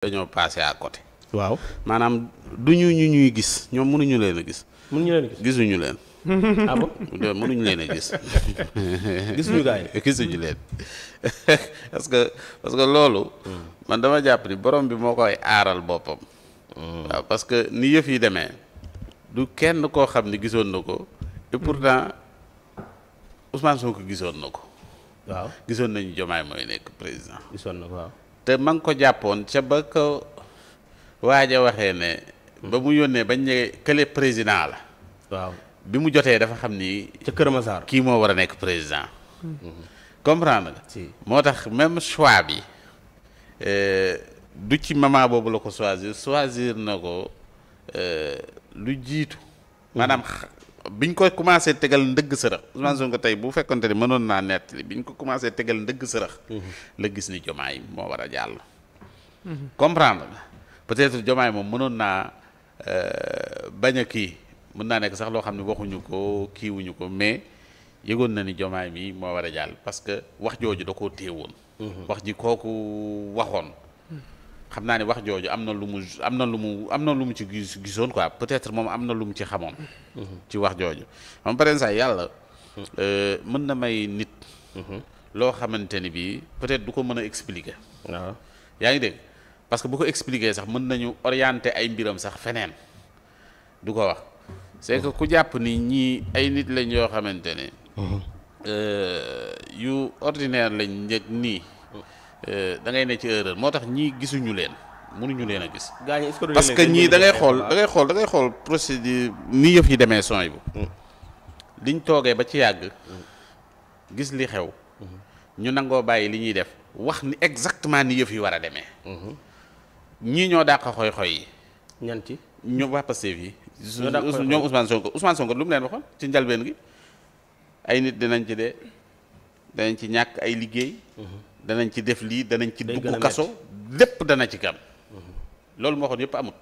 dañoo passé à côté. waaw maanaam du ñu ñuy gis ñoom mënuñu leen a gis. mënuñu leen a gis gisuñu leen. ah bon mënuñu leen a gis. gisuñu gars yi gisuñu leen parce que loolu. man dama jàpp ni borom bi moo koy aaral boppam. waaw parce que ni yëf yi demee du kenn koo xam ni gisoon na ko et pourtant Ousmane Sonko gisoon na ko. waaw gisoon nañu Diomaye mooy nekk président. gisoon na ko waaw. te ma ngi ko jàppoon ca ba ko waaja waxee ne. ba mu yónnee bañ ne kële président la. waaw bi mu jotee dafa xam ni. ca Kër Masar kii moo war a nekk président. comprendre nga. si moo tax même choix bi du ci moment boobu la ko choisir na ko lu jiitu. maanaam biñ ko commencé tegal ndëgg sërëx Ousmane Sonko tey bu fekkonte ne mënoon naa nettali biñ ko commencé tegal ndëgg sërëx la gis ni Diomaye moo war a jàll. comprendre nga peut-être Diomaye moom mënoon naa bañ a kii mën naa nekk sax loo xam ne waxuñu ko kiiwuñu ko mais yëgoon na ni Diomaye mi moo war a jàll parce que wax jooju da koo téewoon. wax ji kooku waxoon. xam naa ne wax jooju am na lu mu ci gisoon quoi peut-être moom am na lu mu ci xamoon. ci wax jooju moom par exemple yàlla mën na may nit. loo xamante ni bii peut-être du ko mën a expliquer. waaw yaa ngi dégg parce que bu ko expliquer sax mën nañu orienter ay mbiram sax feneen du ko wax c'est que ku jàpp ni ñii ay nit lañ yoo xamante ne. yu ordinaire lañ njëkk nii. da ngay ne ci erreur moo tax ñii gisuñu leen mënuñu leen a gis. parce que ñii da ngay xool procédure ni yëf yi demee son bu liñ toogee ba ci yàgg gis li xew ñu nangoo bàyyi li ñuy def wax ni exactement ni yëf yi war a demee. ñii ñoo dàq xoy-xoy yi. ñan ci ñoom waa Pastef yi. ñoom Ousmane Sonko lu mu leen waxoon ci njalbeen gi ay nit dinañ ci dee danañ ci ñàkk ay liggéey. danañ ci def lii danañ ci dugg kaso lépp dana ci kam loolu moo waxoon yëpp amut.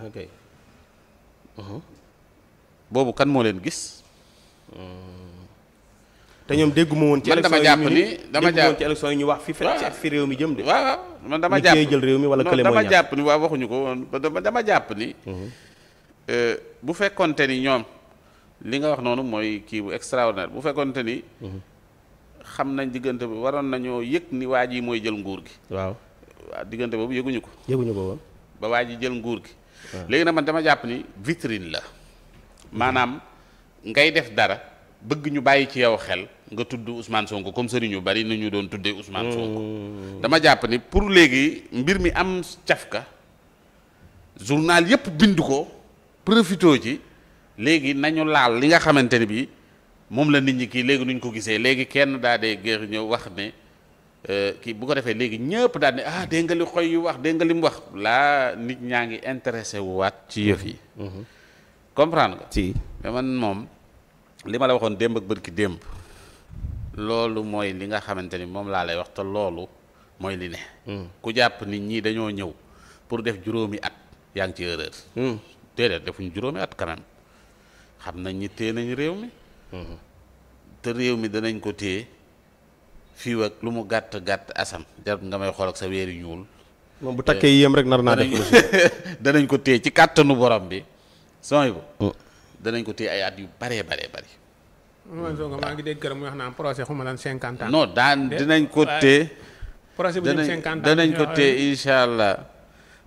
ok boobu kan moo leen gis. te ñoom dégguma woon ci man dama jàpp ni dama jàpp ci élection yi ñu wax fi réew mi jëm de. waaw man dama jàpp jël réew mi wala kële mooy dama jàpp ni waaw waxuñu ko woon dama jàpp ni. bu fekkonte ni ñoom li nga wax noonu mooy kii bu extraordinaire bu fekkonte ni. xam nañ diggante bi waroon nañoo yëg ni waa ji mooy jël nguur gi. waaw diggante boobu yëguñu ko. yëguñu ko woon. ba waa ji jël nguur gi. léegi nag man dama jàpp ni vitrine la. maanaam ngay def dara bëgg ñu bàyyi ci yow xel nga tudd Ousmane Sonko comme sëriñ yu bari ni ñu doon tuddee Ousmane Sonko. dama jàpp ni pour léegi mbir mi am cafka journal yëpp bind ko profitoo ci léegi nañu laal li nga xamante ni bii. moom la nit ñi kii léegi nuñ ko gisee léegi kenn daa dee géer ñëw wax ne kii bu ko defee léegi ñëpp daal ne dégg nga li xoy yu wax dégg nga li mu wax laa nit ñaa ngi intéressé wu waat ci yëf yi. comprendre nga. si mais man moom li ma la waxoon démb ak bërki démb loolu mooy li nga xamante ni moom laa lay wax te loolu mooy li ne. ku jàpp nit ñi dañoo ñëw pour def juróomi at yaa ngi ci erreur. déedéet defuñu juróomi at quand même xam nañ ñi téye nañ réew mi. te réew mi danañ ko téye fii ak lu mu gàtt gàtt asam jar nga may xool ak sa weeri ñuul. moom bu takkee yéem rek nar naa def. danañ ko téye ci kàttanu borom bi sooy bu. danañ ko téye ay at yu baree bari. man soo maa ngi dégg këram muy wax naan procès xuma lan 50 ans. non dinañ ko téye. procès bu jëm 50 ans danañ ko téye incha allah.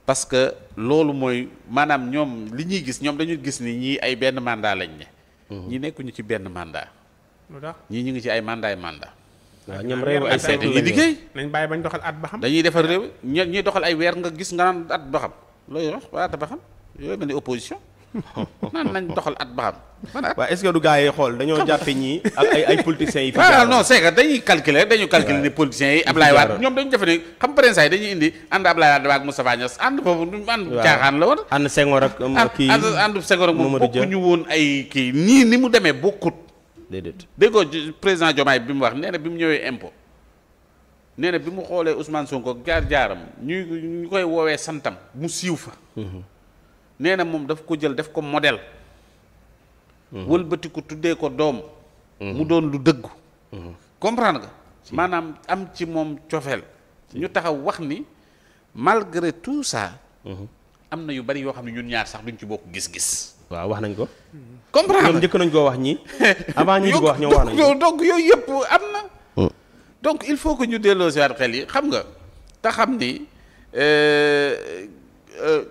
parce que loolu mooy maanaam ñoom li ñuy gis ñoom dañu gis ni ñii ay benn mandat lañ ne. ñi nekkuñu ci benn mandat. lu tax ñii ñu ngi ci ay mandat. waaw ñoom réew ay seeti ñi liggéey. nañ bàyyi bañ doxal at ba xam. dañuy defar réew ñuy doxal ay weer nga gis nga naan at ba xam looy wax waa at ba xam yooyu mel ni opposition naan nañ doxal at ba xam. waaw est-ce que du gars yi xool dañoo jàppe ñii ak ay politiciens yi. fi non c'est que dañuy calculer ni politiciens yi Ablaye Wade ñoom dañu defe ne xam pare saa yi dañuy indi ànd Ablaye Wade ak Moustapha Niasse ànd boobu ànd caaxaan la woon. ànd Senghor ak kii ànd Senghor ak moom bokkuñu woon ay kii nii ni mu demee bokkut. déedéet déggoo président Diomaye bi mu wax nee na bi mu ñëwee impôt nee na bi mu xoolee Ousmane Sonko jaar-jaaram ñu koy woowee santam mu siiw fa. nee na moom daf ko jël def ko modèle. wëlbati ko tuddee ko doom. mu doon lu dëggu. comprendre nga. maanaam am ci moom cofeel ñu taxaw wax ni malgré tout ça. am na yu bari yoo xam ne ñun ñaar sax duñ ci bokk gis-gis. waaw wax nañ ko. comprendre ñoom njëkk nañ koo wax ñi avant ñi di ko wax ñoom wax nañ ko. donc yooyu yëpp am na. donc il faut que ñu delloo si waat xel yi xam nga te xam ni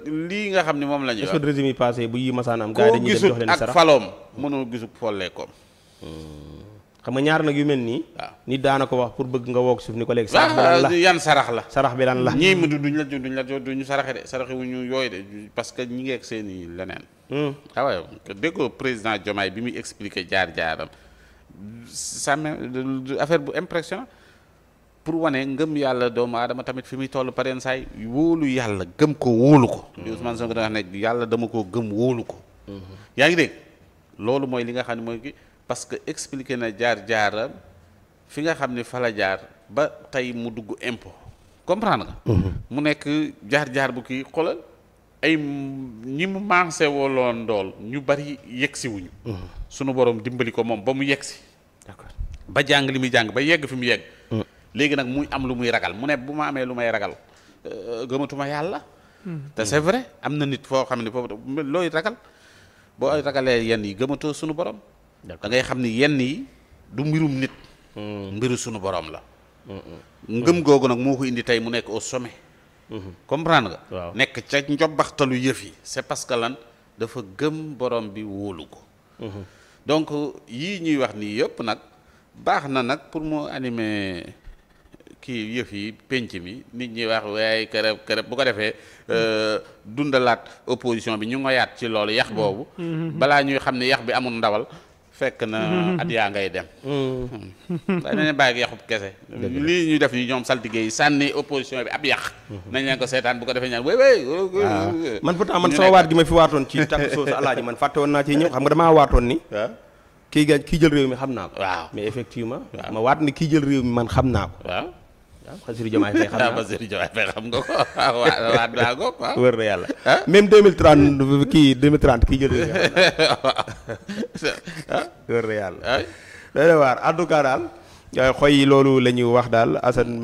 lii nga xam ni moom la ñuy wax. est-ce que régime yi passé bu yi masaan am. gars yi dañuy dem jox leen ak sarax faloom mënoo gisul folleekoom. xam nga ñaar nag yu mel nii. waaw nit daana ko wax pour bëgg nga woog suuf ni ko léegi. sarax bi lan la yan sarax la. sarax bi lan la. ñii mu duñ saraxe de saraxe wu ñu yooyu de parce que ñi ngi ak seen i leneen. waaye déggoo président Diomaye bi muy expliquer jaar-jaaram ça affaire bu impressionnant pour wane ngëm yàlla doomu aadama tamit fi muy toll pareen saay wóolu yàlla gëm ko wóolu ko. Ousmane Sonko da wax ne yàlla dama koo gëm wóolu ko. yaa ngi dégg loolu mooy li nga xam ne mooy ki parce que expliqué na jaar-jaaram fi nga xam ne fa la jaar ba tey mu dugg impôt comprendre nga. mu nekk jaar-jaar bu kii xoolal ay ñi mu maase woloon dool ñu bari yegsi wuñu sunu borom dimbali ko moom ba mu yegsi. d'accord ba jàng li muy jàng ba yegg fi mu yegg. léegi nag muy am lu muy ragal mu ne bu ma amee lu may ragal gëmatuma yàlla. te c'est vrai am na nit foo xam ne foofu looy ragal boo ragalee yenn yi gëmatoo sunu borom. da ngay xam ni yenn yi du mbirum nit. mbiru sunu borom la. ngëm googu nag moo ko indi tey mu nekk au sommet. comprendre nga. waaw nekk ca njobbaxtalu yëf yi c'est parce que lan dafa gëm borom bi wóolu ko. donc yii ñuy wax nii yëpp nag baax na nag pour mu animer kii yëf yi penc mi nit ñi wax waaye kërëb kërëb bu ko defee dundalaat opposition bi ñu ngoyaat ci loolu yax boobu. balaa ñuy xam ne yax bi amul ndawal. fekk na at yaa ngay dem. waaye nañ leen bàyyi ak yaxub kese. lii ñuy def ni ñoom saltige yi sànni opposition bi ab yàq. nañ leen ko seetaan bu ko defee ñaan wéy man pourtant man sama waat gi ma fi waatoon ci takk soosu alaaji man fàtte woon naa ci ñëw xam nga damaa waatoon ni. kii jël réew mi xam naa ko. waaw mais effectivement. ma waat ni kii jël réew mi man xam naa ko. waaw. Bassirou Diomaye Faye xam naa ko Bassirou Diomaye Faye xam nga ko waat naa ko waaw. wër na yàlla. même 2030 kii 2030 kii jël réew mi xam naa ko. wër na yàlla. doy na waar en tout cas daal xoy loolu la ñu wax daal Assane